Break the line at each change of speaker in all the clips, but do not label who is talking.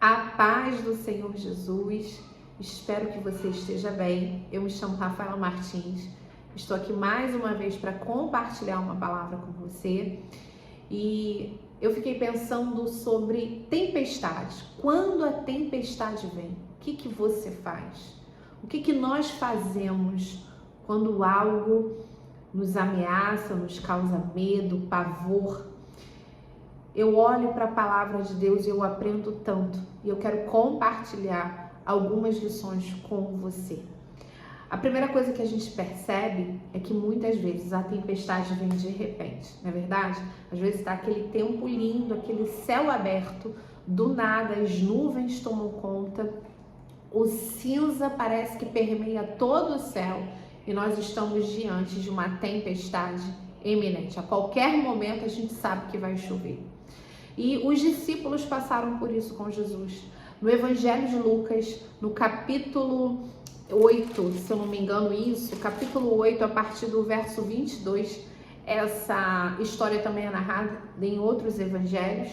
A paz do Senhor Jesus, espero que você esteja bem. Eu me chamo Rafaela Martins, estou aqui mais uma vez para compartilhar uma palavra com você e eu fiquei pensando sobre tempestades. Quando a tempestade vem, o que você faz? O que nós fazemos quando algo nos ameaça, nos causa medo, pavor? Eu olho para a palavra de Deus e eu aprendo tanto. E eu quero compartilhar algumas lições com você. A primeira coisa que a gente percebe é que muitas vezes a tempestade vem de repente, não é verdade? Às vezes está aquele tempo lindo, aquele céu aberto, do nada as nuvens tomam conta, o cinza parece que permeia todo o céu e nós estamos diante de uma tempestade iminente. A qualquer momento a gente sabe que vai chover. E os discípulos passaram por isso com Jesus. No Evangelho de Lucas, no capítulo 8, se eu não me engano isso, capítulo 8, a partir do verso 22, essa história também é narrada em outros evangelhos,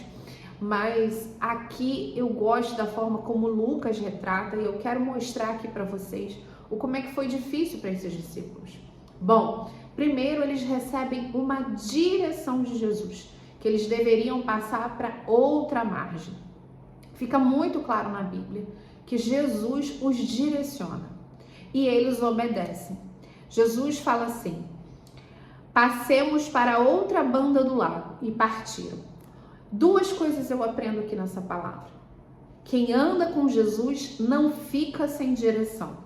mas aqui eu gosto da forma como Lucas retrata e eu quero mostrar aqui para vocês como é que foi difícil para esses discípulos. Bom, primeiro eles recebem uma direção de Jesus, que eles deveriam passar para outra margem. Fica muito claro na Bíblia que Jesus os direciona e eles obedecem. Jesus fala assim: passemos para outra banda do lago, e partiram. Duas coisas eu aprendo aqui nessa palavra. Quem anda com Jesus não fica sem direção.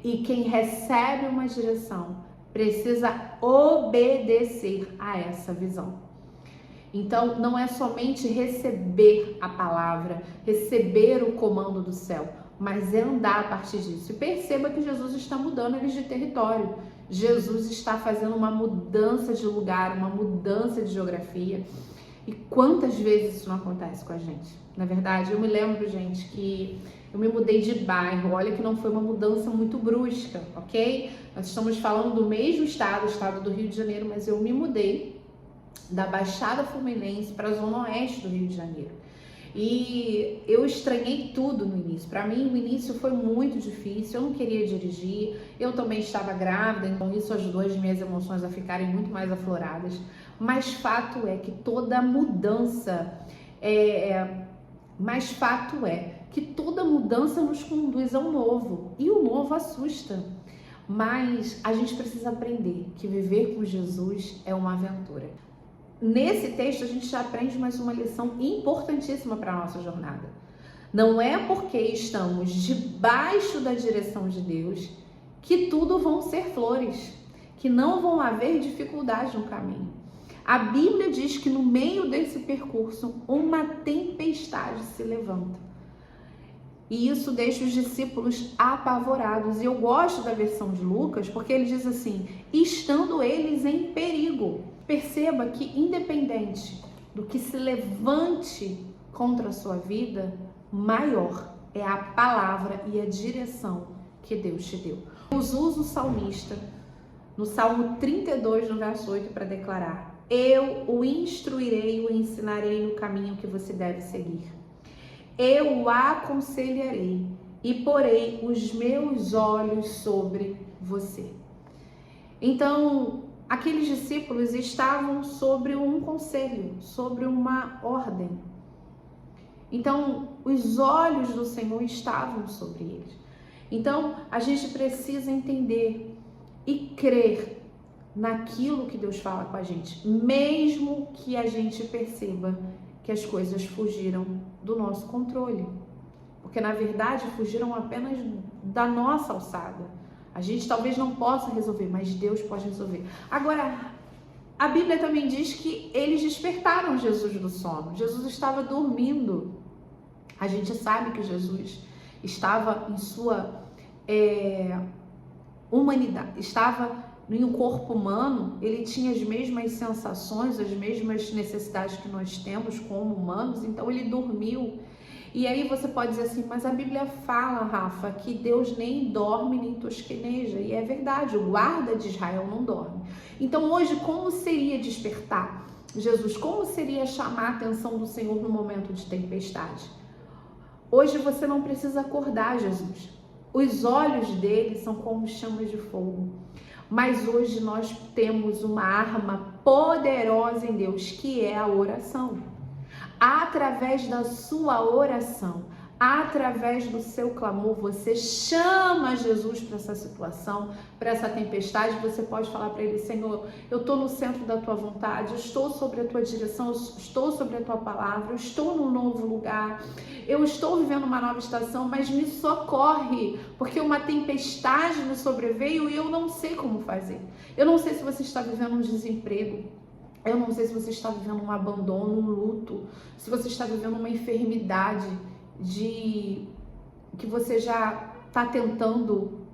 E quem recebe uma direção precisa obedecer a essa visão. Então, não é somente receber a palavra, receber o comando do céu, mas é andar a partir disso. E perceba que Jesus está mudando eles de território. Jesus está fazendo uma mudança de lugar, uma mudança de geografia. E quantas vezes isso não acontece com a gente? Na verdade, eu me lembro, gente, que eu me mudei de bairro. Olha que não foi uma mudança muito brusca, ok? Nós estamos falando do mesmo estado, o estado do Rio de Janeiro, mas eu me mudei da Baixada Fluminense para a Zona Oeste do Rio de Janeiro. E eu estranhei tudo no início. Para mim, o início foi muito difícil, eu não queria dirigir, eu também estava grávida, então isso ajudou as minhas emoções a ficarem muito mais afloradas. Mas fato é que toda mudança nos conduz ao novo, e o novo assusta. Mas a gente precisa aprender que viver com Jesus é uma aventura. Nesse texto a gente já aprende mais uma lição importantíssima para a nossa jornada. Não é porque estamos debaixo da direção de Deus que tudo vão ser flores, que não vão haver dificuldades no caminho. A Bíblia diz que no meio desse percurso uma tempestade se levanta. E isso deixa os discípulos apavorados. E eu gosto da versão de Lucas porque ele diz assim: estando eles em perigo. Perceba que independente do que se levante contra a sua vida, maior é a palavra e a direção que Deus te deu. Deus usa o salmista no Salmo 32, no verso 8, para declarar: eu o instruirei e o ensinarei no caminho que você deve seguir. Eu o aconselharei e porei os meus olhos sobre você. Então, aqueles discípulos estavam sobre um conselho, sobre uma ordem. Então, os olhos do Senhor estavam sobre eles. Então, a gente precisa entender e crer naquilo que Deus fala com a gente, mesmo que a gente perceba que as coisas fugiram do nosso controle. Porque, na verdade, fugiram apenas da nossa alçada. A gente talvez não possa resolver, mas Deus pode resolver. Agora, a Bíblia também diz que eles despertaram Jesus do sono. Jesus estava dormindo. A gente sabe que Jesus estava em sua humanidade, estava em um corpo humano, ele tinha as mesmas sensações, as mesmas necessidades que nós temos como humanos, então ele dormiu. E aí você pode dizer assim, mas a Bíblia fala, Rafa, que Deus nem dorme nem tosqueneja. E é verdade, o guarda de Israel não dorme. Então hoje, como seria despertar Jesus? Como seria chamar a atenção do Senhor no momento de tempestade? Hoje você não precisa acordar Jesus. Os olhos dele são como chamas de fogo. Mas hoje nós temos uma arma poderosa em Deus, que é a oração. Através da sua oração, através do seu clamor, você chama Jesus para essa situação, para essa tempestade. Você pode falar para ele: Senhor, eu estou no centro da tua vontade, eu estou sobre a tua direção, eu estou sobre a tua palavra, eu estou num novo lugar, eu estou vivendo uma nova estação, mas me socorre, porque uma tempestade me sobreveio e eu não sei como fazer. Eu não sei se você está vivendo um desemprego, eu não sei se você está vivendo um abandono, um luto, se você está vivendo uma enfermidade que você já está tentando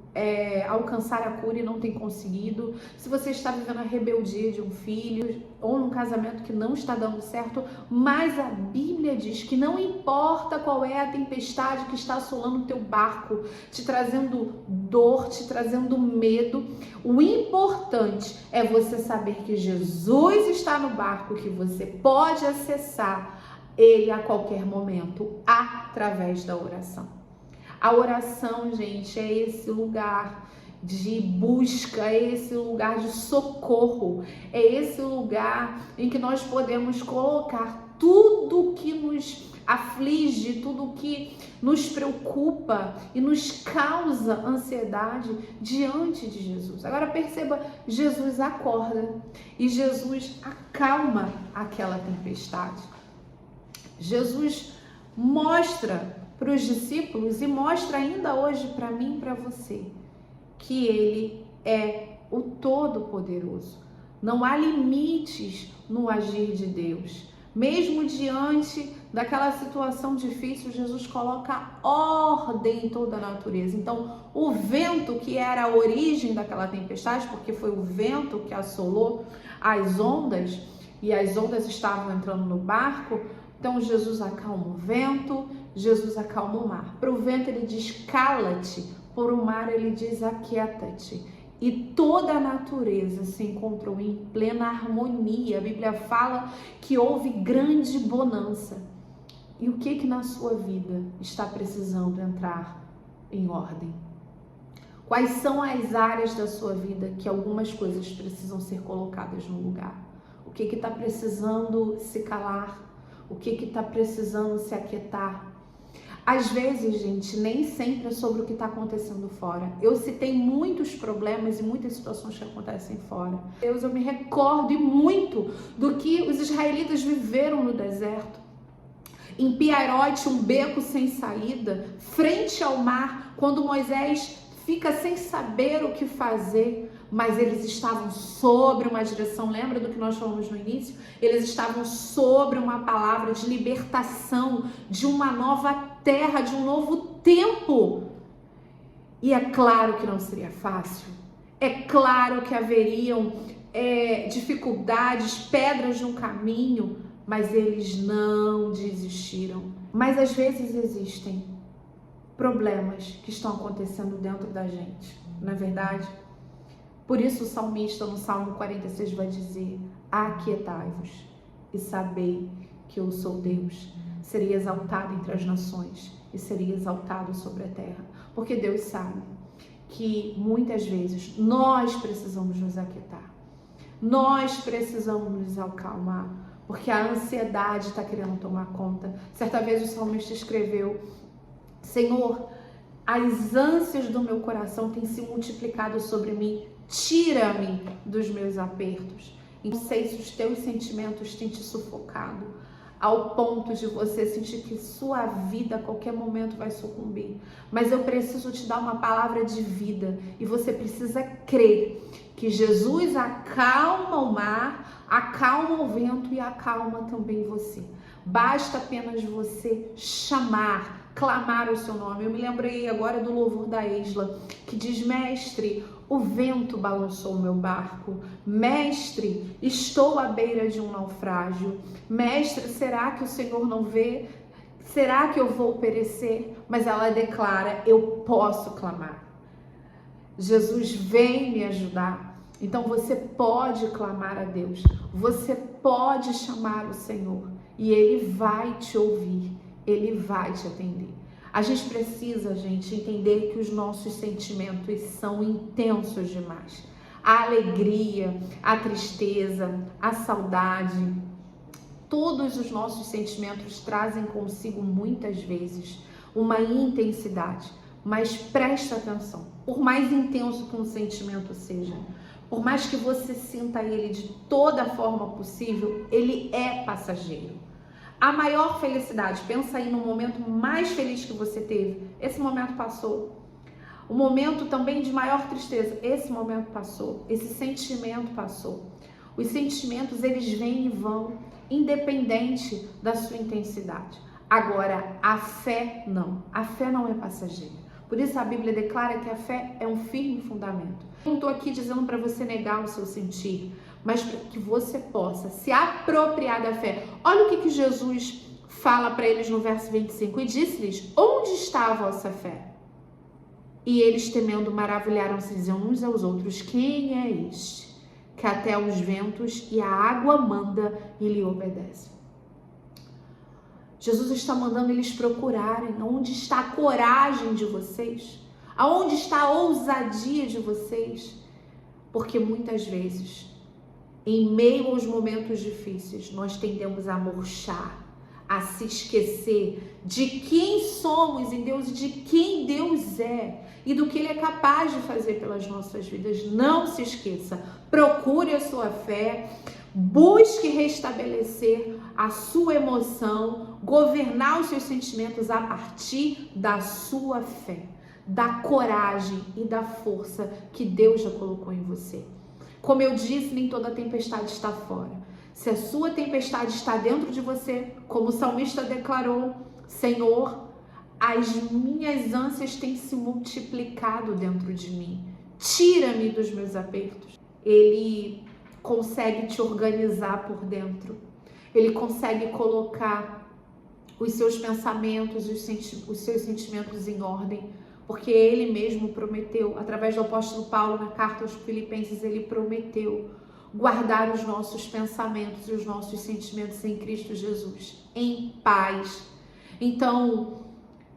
alcançar a cura e não tem conseguido, se você está vivendo a rebeldia de um filho ou num casamento que não está dando certo, mas a Bíblia diz que não importa qual é a tempestade que está assolando o teu barco, te trazendo dor, te trazendo medo, o importante é você saber que Jesus está no barco, que você pode acessar ele a qualquer momento através da oração. A oração, gente, é esse lugar de busca, é esse lugar de socorro, é esse lugar em que nós podemos colocar tudo que nos aflige, tudo que nos preocupa e nos causa ansiedade diante de Jesus. Agora perceba, Jesus acorda e Jesus acalma aquela tempestade. Jesus mostra para os discípulos e mostra ainda hoje para mim e para você que ele é o Todo-Poderoso. Não há limites no agir de Deus. Mesmo diante daquela situação difícil, Jesus coloca ordem em toda a natureza. Então, o vento, que era a origem daquela tempestade, porque foi o vento que assolou as ondas, e as ondas estavam entrando no barco, então Jesus acalma o vento, Jesus acalma o mar. Para o vento ele diz: cala-te, por o mar ele diz: aquieta-te. E toda a natureza se encontrou em plena harmonia. A Bíblia fala que houve grande bonança. E o que na sua vida está precisando entrar em ordem? Quais são as áreas da sua vida que algumas coisas precisam ser colocadas no lugar? O que está precisando se calar? O que está precisando se aquietar? Às vezes, gente, nem sempre é sobre o que está acontecendo fora. Eu citei muitos problemas e muitas situações que acontecem fora. Eu me recordo muito do que os israelitas viveram no deserto. Em Piairote, um beco sem saída, frente ao mar, quando Moisés fica sem saber o que fazer, mas eles estavam sobre uma direção. Lembra do que nós falamos no início? Eles estavam sobre uma palavra de libertação, de uma nova terra, de um novo tempo. E é claro que não seria fácil. É claro que haveriam dificuldades, pedras no caminho, mas eles não desistiram. Mas às vezes existem problemas que estão acontecendo dentro da gente, não é verdade? Por isso o salmista no Salmo 46 vai dizer: aquietai-vos e sabei que eu sou Deus. Seria exaltado entre as nações e seria exaltado sobre a terra. Porque Deus sabe que muitas vezes nós precisamos nos aquietar. Nós precisamos nos acalmar, porque a ansiedade está querendo tomar conta. Certa vez o salmista escreveu: Senhor, as ânsias do meu coração têm se multiplicado sobre mim. Tira-me dos meus apertos. Não sei se os teus sentimentos têm te sufocado ao ponto de você sentir que sua vida a qualquer momento vai sucumbir. Mas eu preciso te dar uma palavra de vida e você precisa crer que Jesus acalma o mar, acalma o vento e acalma também você. Basta apenas você chamar, clamar o seu nome. Eu me lembrei agora do louvor da Esla, que diz: Mestre, o vento balançou o meu barco. Mestre, estou à beira de um naufrágio. Mestre, será que o Senhor não vê? Será que eu vou perecer? Mas ela declara: eu posso clamar. Jesus vem me ajudar. Então você pode clamar a Deus. Você pode chamar o Senhor. E Ele vai te ouvir. Ele vai te atender. A gente precisa, gente, entender que os nossos sentimentos são intensos demais. A alegria, a tristeza, a saudade, todos os nossos sentimentos trazem consigo muitas vezes uma intensidade. Mas presta atenção, por mais intenso que um sentimento seja, por mais que você sinta ele de toda forma possível, ele é passageiro. A maior felicidade, pensa aí no momento mais feliz que você teve, esse momento passou. O momento também de maior tristeza, esse momento passou, esse sentimento passou. Os sentimentos, eles vêm e vão, independente da sua intensidade. Agora, a fé não é passageira. Por isso a Bíblia declara que a fé é um firme fundamento. Eu não estou aqui dizendo para você negar o seu sentir, mas para que você possa se apropriar da fé. Olha o que Jesus fala para eles no verso 25. E disse-lhes, onde está a vossa fé? E eles, temendo, maravilharam-se, diziam uns aos outros, quem é este? Que até os ventos e a água manda e lhe obedece. Jesus está mandando eles procurarem onde está a coragem de vocês, aonde está a ousadia de vocês, porque muitas vezes, em meio aos momentos difíceis, nós tendemos a murchar, a se esquecer de quem somos em Deus e de quem Deus é e do que Ele é capaz de fazer pelas nossas vidas. Não se esqueça, procure a sua fé, busque restabelecer a sua emoção, governar os seus sentimentos a partir da sua fé, da coragem e da força que Deus já colocou em você. Como eu disse, nem toda tempestade está fora. Se a sua tempestade está dentro de você, como o salmista declarou, Senhor, as minhas ânsias têm se multiplicado dentro de mim. Tira-me dos meus apertos. Ele consegue te organizar por dentro. Ele consegue colocar os seus pensamentos, os seus sentimentos em ordem, porque Ele mesmo prometeu, através do apóstolo Paulo, na carta aos Filipenses, Ele prometeu guardar os nossos pensamentos e os nossos sentimentos em Cristo Jesus, em paz. Então,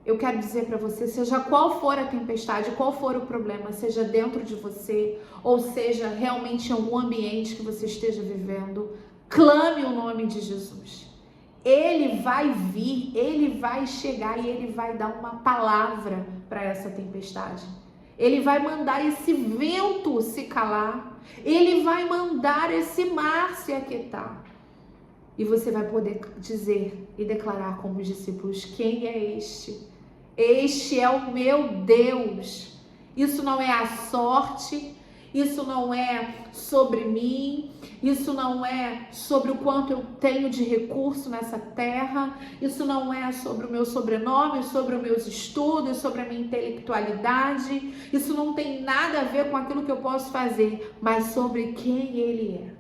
eu quero dizer para você, seja qual for a tempestade, qual for o problema, seja dentro de você, ou seja realmente em algum ambiente que você esteja vivendo, clame o nome de Jesus. Ele vai vir, Ele vai chegar e Ele vai dar uma palavra para essa tempestade. Ele vai mandar esse vento se calar. Ele vai mandar esse mar se aquietar. E você vai poder dizer e declarar como os discípulos, quem é este? Este é o meu Deus. Isso não é a sorte, isso não é sobre mim, isso não é sobre o quanto eu tenho de recurso nessa terra, isso não é sobre o meu sobrenome, sobre os meus estudos, sobre a minha intelectualidade, isso não tem nada a ver com aquilo que eu posso fazer, mas sobre quem Ele é.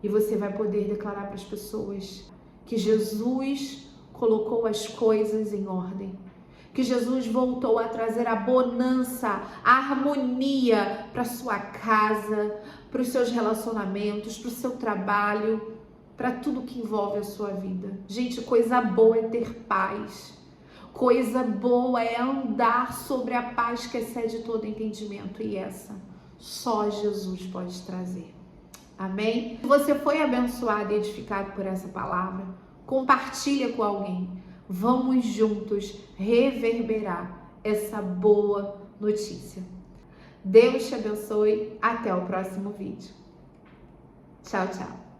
E você vai poder declarar para as pessoas que Jesus colocou as coisas em ordem, que Jesus voltou a trazer a bonança, a harmonia para sua casa, para os seus relacionamentos, para o seu trabalho, para tudo que envolve a sua vida. Gente, coisa boa é ter paz. Coisa boa é andar sobre a paz que excede todo entendimento. E essa só Jesus pode trazer. Amém? Se você foi abençoado e edificado por essa palavra, compartilha com alguém. Vamos juntos reverberar essa boa notícia. Deus te abençoe. Até o próximo vídeo. Tchau, tchau.